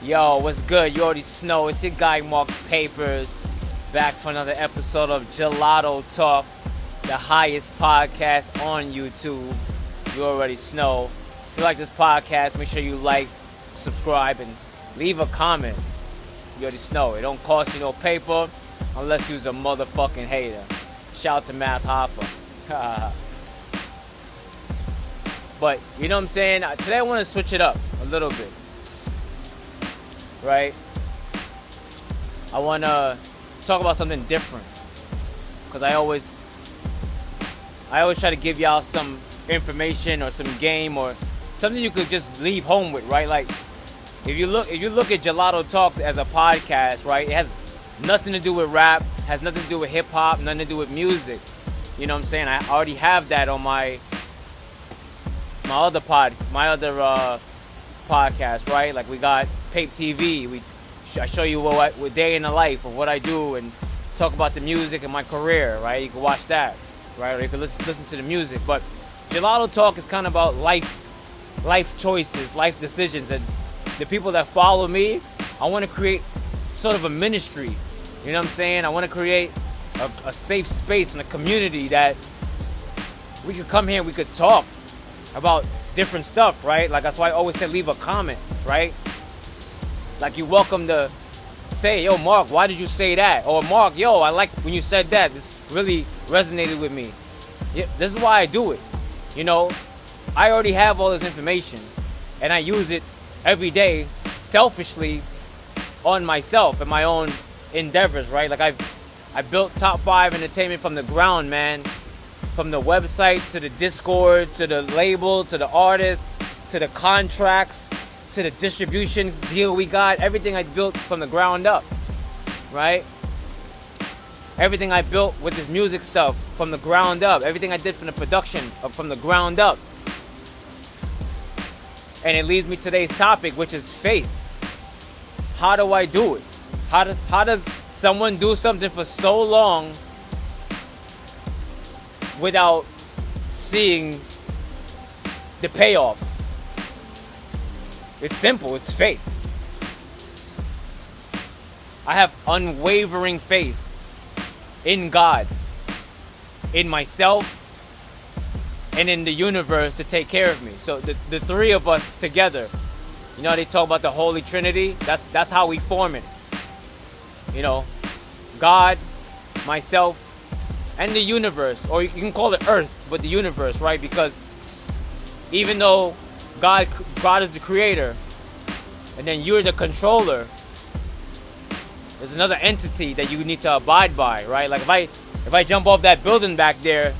Yo, what's good? You already know. It's your guy Marc Papers, back for another episode of Gelato Talk, the highest podcast on YouTube. You already know. If you like this podcast, make sure you like, subscribe, and leave a comment. You already know. It don't cost you no paper unless you's a motherfucking hater. Shout out to Marc Papers. But, you know what I'm saying? Today I want to switch it up a little bit. Right? I want to talk about something different. Because I always try to give y'all some information or some game or something you could just leave home with, right? Like, if you look at Gelato Talk as a podcast, right? It has nothing to do with rap, has nothing to do with hip hop, nothing to do with music. You know what I'm saying? I already have that on my other podcast, right? Like we got PapeTV. I show you what day in the life of what I do and talk about the music and my career, right? You can watch that, right? Or you can listen to the music. But Gelato Talk is kind of about life choices, life decisions, and the people that follow me. I want to create sort of a ministry. You know what I'm saying? I want to create a safe space and a community that we could come here and we could talk about different stuff, right? Like that's why I always say leave a comment, right? Like you're welcome to say, yo, Mark, why did you say that? Or Mark, yo, I like when you said that. This really resonated with me. Yeah, this is why I do it. You know, I already have all this information and I use it every day selfishly on myself and my own endeavors, right? Like I built Top 5 Entertainment from the ground, man. From the website to the Discord to the label to the artists to the contracts to the distribution deal we got. Everything I built from the ground up, right? Everything I built with this music stuff from the ground up. Everything I did from the production from the ground up. And it leads me to today's topic, which is faith. How do I do it? How does someone do something for so long without seeing the payoff? It's simple. It's faith. I have unwavering faith in God, in myself, and in the universe to take care of me. So the three of us together, you know, they talk about the Holy Trinity. That's how we form it. You know, God, myself, and the universe, or you can call it Earth, but the universe, right? Because even though God is the creator, and then you're the controller, there's another entity that you need to abide by, right? Like if I jump off that building back there,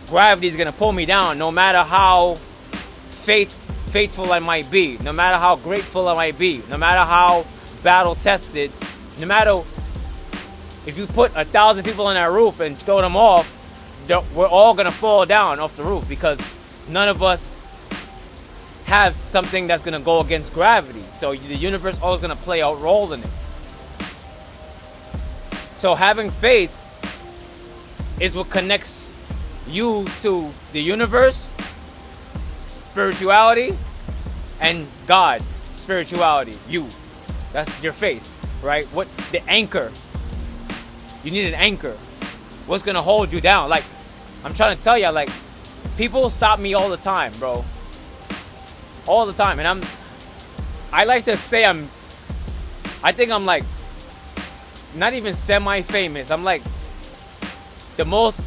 gravity is gonna pull me down, no matter how faithful I might be, no matter how grateful I might be, no matter how battle tested, no matter. If you put 1,000 people on that roof and throw them off, we're all going to fall down off the roof because none of us have something that's going to go against gravity. So the universe always going to play a role in it. So having faith is what connects you to the universe, spirituality, and God, spirituality, you. That's your faith, right? What the anchor. You need an anchor. What's gonna hold you down? Like, I'm trying to tell you, like, people stop me all the time, bro. All the time. And I like to say I think I'm like, not even semi-famous. I'm like the most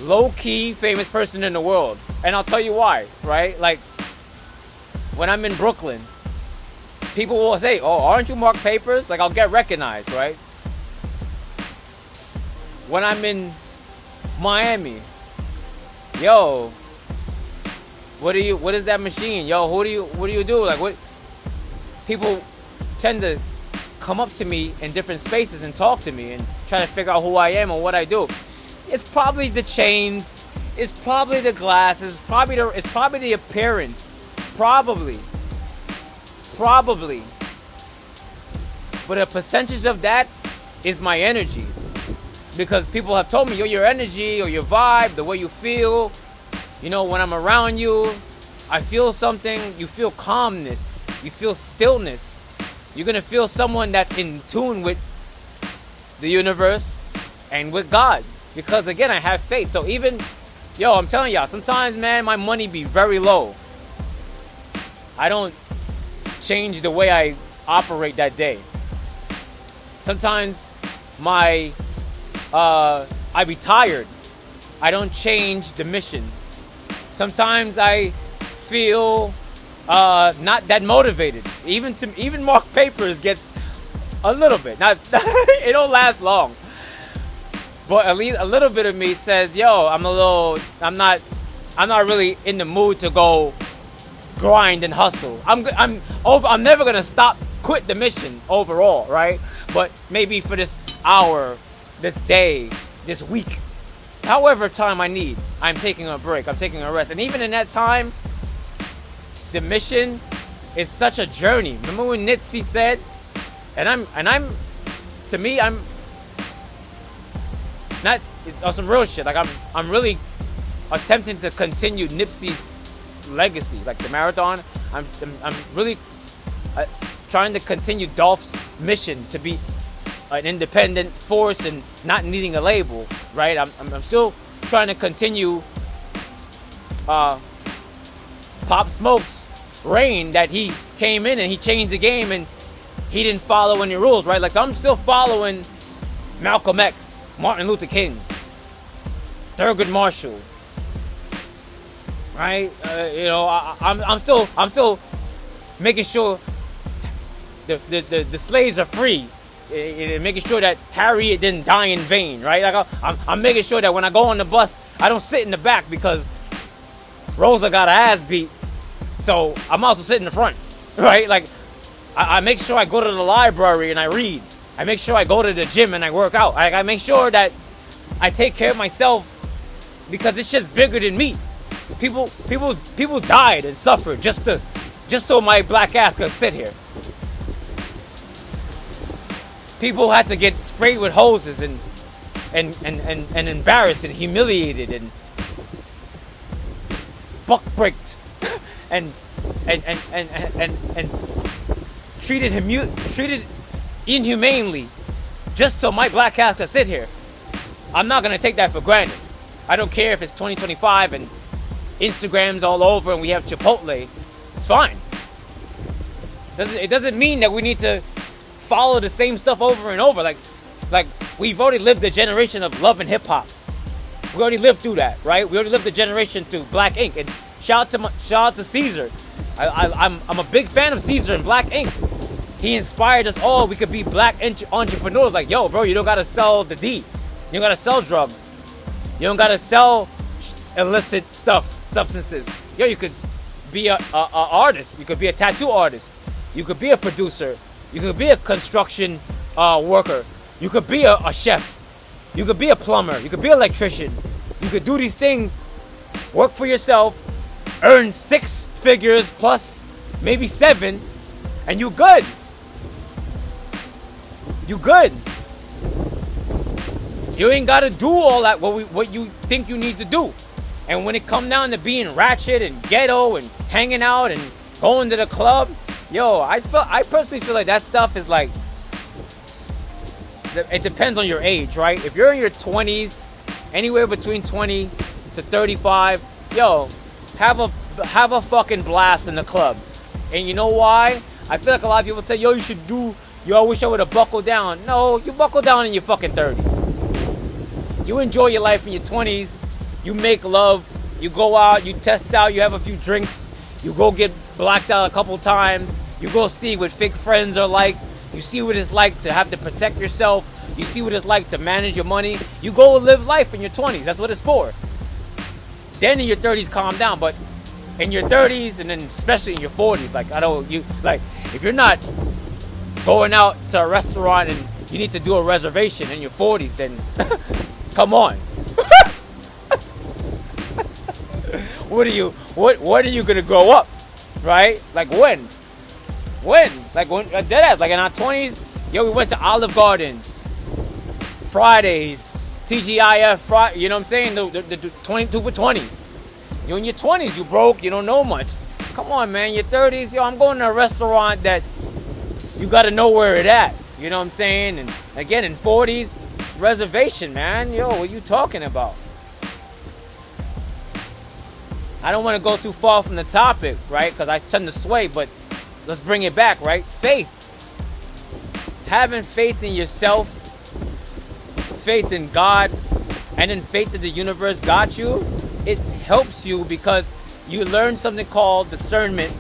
low-key famous person in the world. And I'll tell you why, right? Like, when I'm in Brooklyn, people will say, oh, aren't you Marc Papers? Like, I'll get recognized, right? When I'm in Miami, yo, what is that machine? Yo, what do you do? Like, what? People tend to come up to me in different spaces and talk to me and try to figure out who I am and what I do. It's probably the chains, it's probably the glasses, it's probably the appearance, probably. But a percentage of that is my energy. Because people have told me, yo, your energy or your vibe, the way you feel, you know, when I'm around you, I feel something, you feel calmness. You feel stillness. You're gonna feel someone that's in tune with the universe and with God. Because again, I have faith. So even, I'm telling y'all, sometimes, man, my money be very low. I don't change the way I operate that day. Sometimes I be tired. I don't change the mission. Sometimes I feel not that motivated. Even Marc Papers gets a little bit. Not it don't last long. But at least a little bit of me says, I'm not really in the mood to go grind and hustle. I'm never gonna quit the mission overall, right? But maybe for this hour, this day, this week, however time I need, I'm taking a break. I'm taking a rest. And even in that time, the mission is such a journey. Remember when Nipsey said, I'm not, it's on some real shit. Like I'm really attempting to continue Nipsey's legacy, like the marathon. I'm really trying to continue Dolph's mission to be an independent force and not needing a label, right? I'm still trying to continue Pop Smoke's reign, that he came in and he changed the game and he didn't follow any rules, right? Like, so I'm still following Malcolm X, Martin Luther King, Thurgood Marshall, right? I'm still making sure the slaves are free, and making sure that Harriet didn't die in vain, right? Like I'm making sure that when I go on the bus, I don't sit in the back because Rosa got her ass beat, so I'm also sitting in the front, right? Like I make sure I go to the library and I read. I make sure I go to the gym and I work out. I make sure that I take care of myself, because it's just bigger than me. People died and suffered just so my black ass could sit here. People had to get sprayed with hoses and embarrassed and humiliated and buck-bricked and treated inhumanely just so my black ass could sit here. I'm not gonna take that for granted. I don't care if it's 2025 and Instagram's all over and we have Chipotle. It's fine. It doesn't mean that we need to follow the same stuff over and over. Like we've already lived the generation of love and hip hop. We already lived through that, right? We already lived the generation through Black Ink. And shout out to Caesar. I'm a big fan of Caesar and Black Ink. He inspired us all. We could be black entrepreneurs. Like, yo, bro, you don't gotta sell the D. You don't gotta sell drugs. You don't gotta sell illicit substances. Yo, you could be a artist. You could be a tattoo artist. You could be a producer. You could be a construction worker. You could be a chef. You could be a plumber. You could be an electrician. You could do these things, work for yourself, earn 6 figures plus maybe 7, and you good. You good. You ain't gotta do all that what you think you need to do. And when it come down to being ratchet and ghetto and hanging out and going to the club, yo, I personally feel like that stuff is like, it depends on your age, right? If you're in your 20s, anywhere between 20 to 35, yo, have a fucking blast in the club. And you know why? I feel like a lot of people say, yo, I wish I would have buckled down. No, you buckle down in your fucking 30s. You enjoy your life in your 20s. You make love. You go out. You test out. You have a few drinks. You go get blacked out a couple times. You go see what fake friends are like. You see what it's like to have to protect yourself. You see what it's like to manage your money. You go live life in your 20s. That's what it's for. Then in your 30s, calm down. But in your 30s, and then especially in your 40s, if you're not going out to a restaurant and you need to do a reservation in your 40s, then come on. What are you gonna grow up, right? Like when? Like when deadass, like in our 20s, yo, we went to Olive Gardens, Fridays, TGIF, you know what I'm saying? The 22 for 20. You're in your 20s, you broke, you don't know much. Come on, man, your 30s, yo, I'm going to a restaurant that you got to know where it at. You know what I'm saying? And again, in 40s, reservation, man. Yo, what you talking about? I don't want to go too far from the topic, right? Because I tend to sway, but let's bring it back, right? Faith. Having faith in yourself, faith in God, and then faith that the universe got you, it helps you because you learn something called discernment,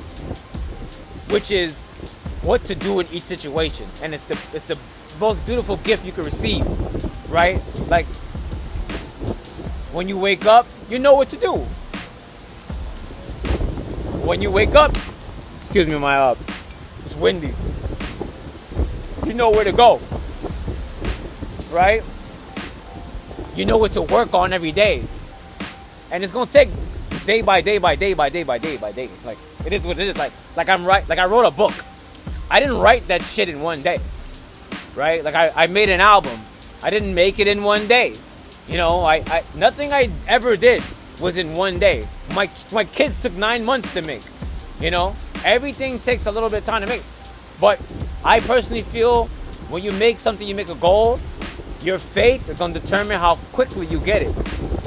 which is what to do in each situation. And it's the most beautiful gift you can receive, right? Like, when you wake up, you know what to do. When you wake up, excuse me, it's windy. You know where to go, right? You know what to work on every day. And it's gonna take day by day by day by day by day by day. Like, it is what it is. Like I wrote a book. I didn't write that shit in one day, right? Like I made an album. I didn't make it in one day. You know, I nothing I ever did was in one day. My kids took 9 months to make. You know, everything takes a little bit of time to make. But I personally feel when you make something, you make a goal, your faith is going to determine how quickly you get it,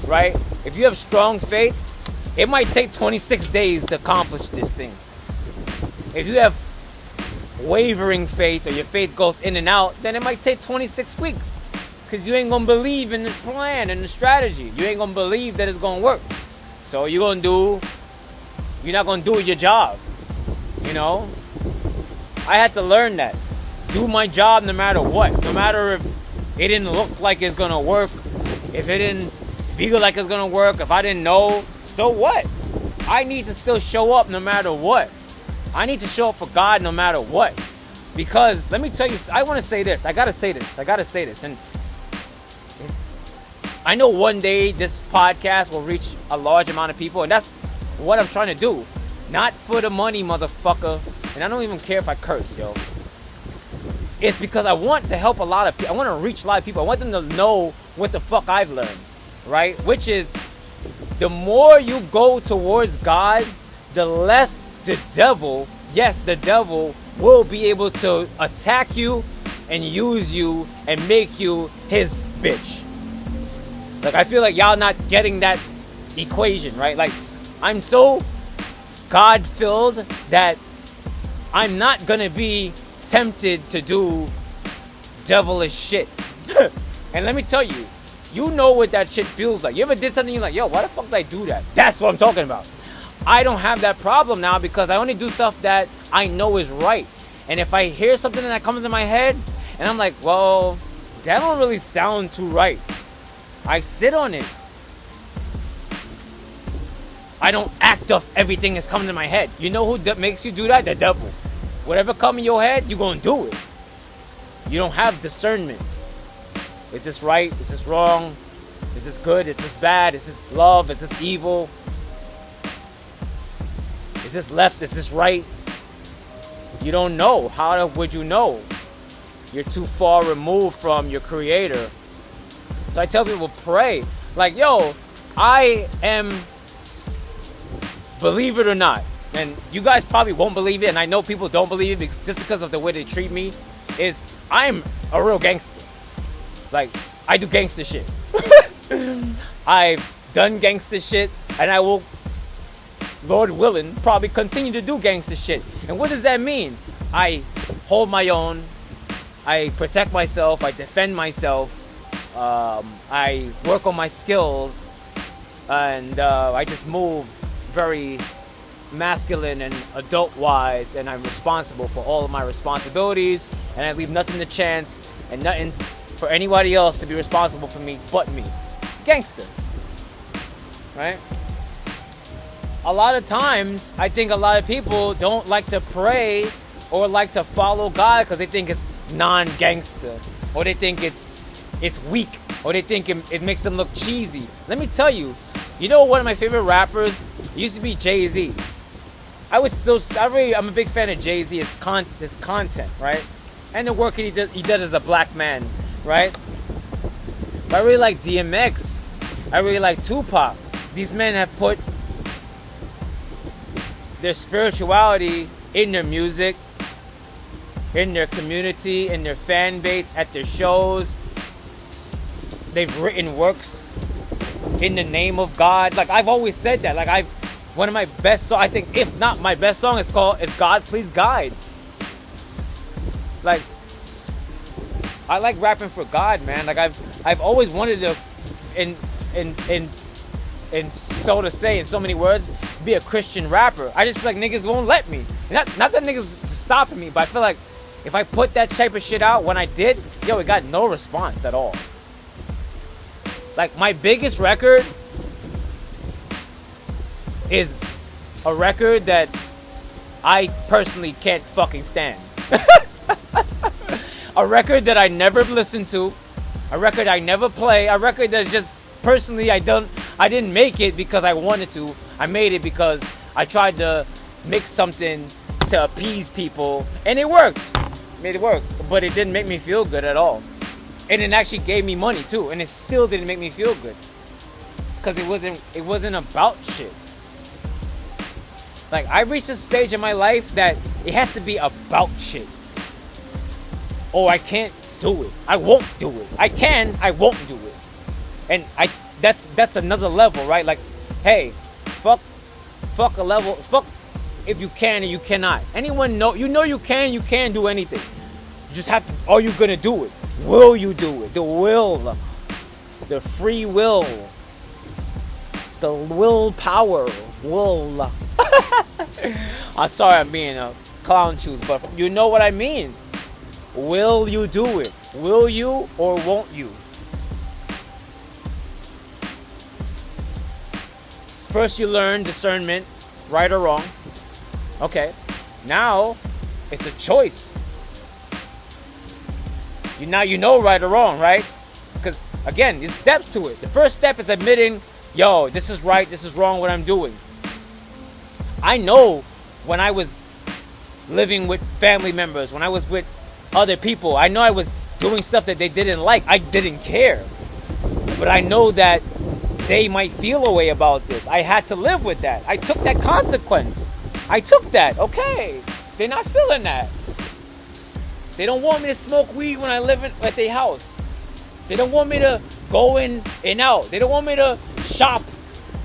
right? If you have strong faith, it might take 26 days to accomplish this thing. If you have wavering faith, or your faith goes in and out, then it might take 26 weeks. Because you ain't going to believe in the plan and the strategy. You ain't going to believe that it's going to work. So you're not going to do your job. You know? I had to learn that. Do my job no matter what. No matter if it didn't look like it's going to work. If it didn't feel like it's going to work. If I didn't know. So what? I need to still show up no matter what. I need to show up for God no matter what. Because, let me tell you, I want to say this. I got to say this. And I know one day this podcast will reach a large amount of people, and that's what I'm trying to do. Not for the money, motherfucker. And I don't even care if I curse, yo. It's because I want to help a lot of people. I want to reach a lot of people. I want them to know what the fuck I've learned, right? Which is, the more you go towards God, the less the devil, yes, the devil will be able to attack you and use you and make you his bitch. Like, I feel like y'all not getting that equation, right? Like, I'm so God-filled that I'm not gonna be tempted to do devilish shit. And let me tell you, you know what that shit feels like. You ever did something, you're like, yo, why the fuck did I do that? That's what I'm talking about. I don't have that problem now because I only do stuff that I know is right. And if I hear something that comes in my head, and I'm like, well, that don't really sound too right, I sit on it. I don't act off everything that's coming to my head. You know who makes you do that? The devil. Whatever comes in your head, you're going to do it. You don't have discernment. Is this right? Is this wrong? Is this good? Is this bad? Is this love? Is this evil? Is this left? Is this right? You don't know. How would you know? You're too far removed from your creator. So I tell people, pray. Like, yo, I am, believe it or not, and you guys probably won't believe it, and I know people don't believe it just because of the way they treat me, is I'm a real gangster. Like, I do gangster shit. I've done gangster shit, and I will, Lord willing, probably continue to do gangster shit. And what does that mean? I hold my own. I protect myself. I defend myself. I work on my skills. And I just move very masculine and adult-wise. And I'm responsible for all of my responsibilities. And I leave nothing to chance and nothing for anybody else to be responsible for me but me. Gangster. Right? A lot of times, I think a lot of people don't like to pray or like to follow God because they think it's non-gangster, or they think it's weak, or they think it makes them look cheesy. Let me tell you, you know, one of my favorite rappers used to be Jay-Z. I'm a big fan of Jay-Z, his content, right? And the work he does as a black man, right? But I really like DMX. I really like Tupac. These men have put their spirituality in their music, in their community, in their fan base, at their shows. They've written works in the name of God. Like, I've always said that. Like, one of my best songs, I think, if not my best song, is God Please Guide. Like, I like rapping for God, man. Like, I've always wanted to, in so to say, in so many words, be a Christian rapper. I just feel like niggas won't let me. Not that niggas stopping me, but I feel like if I put that type of shit out, when I did, it got no response at all. Like, my biggest record is a record that I personally can't fucking stand. A record that I never listened to, a record I never play, a record that just personally I didn't make it because I wanted to. I made it because I tried to make something to appease people, and it worked. Made it work, but it didn't make me feel good at all. And it actually gave me money too, and it still didn't make me feel good because it wasn't about shit. Like, I reached a stage in my life that it has to be about shit. Oh, I can't do it. I won't do it. I can. I won't do it. And that's another level, right? Like, hey, fuck a level. Fuck if you can and you cannot. Anyone know? You can do anything. You just have to. Are you gonna do it? Will you do it? The will, the free will, the willpower, will. I'm sorry I'm being a clown shoes, but you know what I mean. Will you do it? Will you or won't you? First you learn discernment, right or wrong. Okay, now it's a choice. You know right or wrong, right? Because, again, there's steps to it. The first step is admitting, yo, this is right, this is wrong, what I'm doing. I know when I was living with family members, when I was with other people, I know I was doing stuff that they didn't like. I didn't care. But I know that they might feel a way about this. I had to live with that. I took that consequence. I took that. Okay. They're not feeling that. They don't want me to smoke weed when I live at their house. They don't want me to go in and out. They don't want me to shop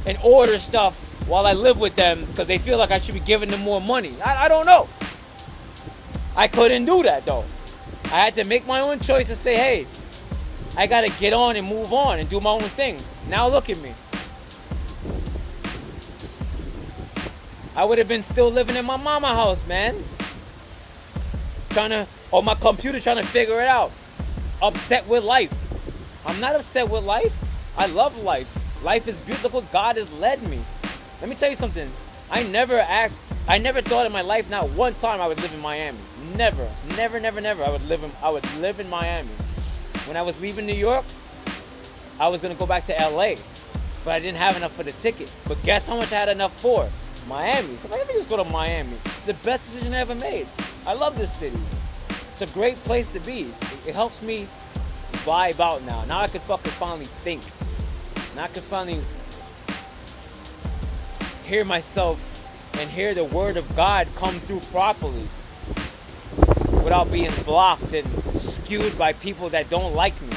and order stuff while I live with them because they feel like I should be giving them more money. I don't know. I couldn't do that, though. I had to make my own choice and say, hey, I got to get on and move on and do my own thing. Now look at me. I would have been still living in my mama house, man. On my computer trying to figure it out. Upset with life. I'm not upset with life. I love life. Life is beautiful. God has led me. Let me tell you something. I never thought in my life, not one time I would live in Miami. Never. I would live in Miami. When I was leaving New York, I was going to go back to LA. But I didn't have enough for the ticket. But guess how much I had enough for? Miami. So let me just go to Miami. The best decision I ever made. I love this city. It's a great place to be. It helps me vibe out now. Now I can fucking finally think. Now I can finally hear myself and hear the word of God come through properly without being blocked and skewed by people that don't like me.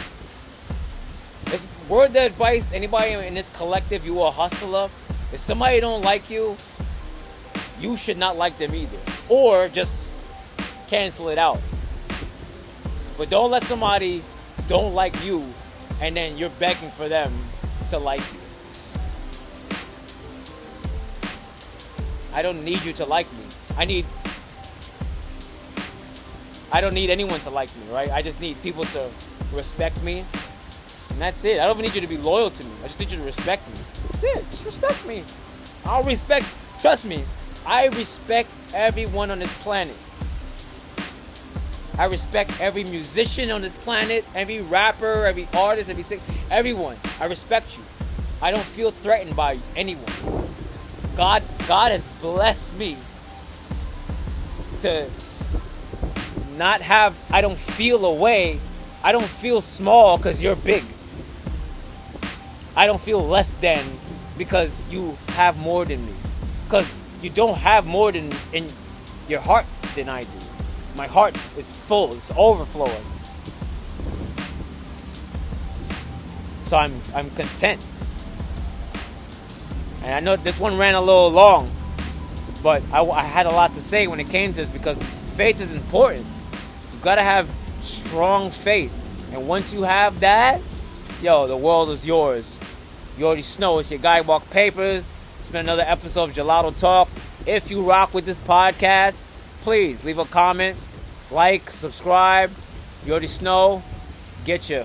It's word of advice. Anybody in this collective, you a hustler. If somebody don't like you, you should not like them either. Or just cancel it out. But don't let somebody don't like you and then you're begging for them to like you. I don't need you to like me. I don't need anyone to like me, right? I just need people to respect me. And that's it. I don't even need you to be loyal to me. I just need you to respect me. That's it. Just respect me. Trust me, I respect everyone on this planet. I respect every musician on this planet, every rapper, every artist, everyone. I respect you. I don't feel threatened by anyone. God has blessed me to not have, I don't feel away. I don't feel small because you're big. I don't feel less than because you have more than me. Because you don't have more than in your heart than I do. My heart is full. It's overflowing. So I'm content. And I know this one ran a little long, but I had a lot to say when it came to this because faith is important. You gotta have strong faith. And once you have that, yo, the world is yours. You already know. It's your guy, Marc Papers. It's been another episode of Gelato Talk. If you rock with this podcast, please leave a comment, like, subscribe. You already know. Get you.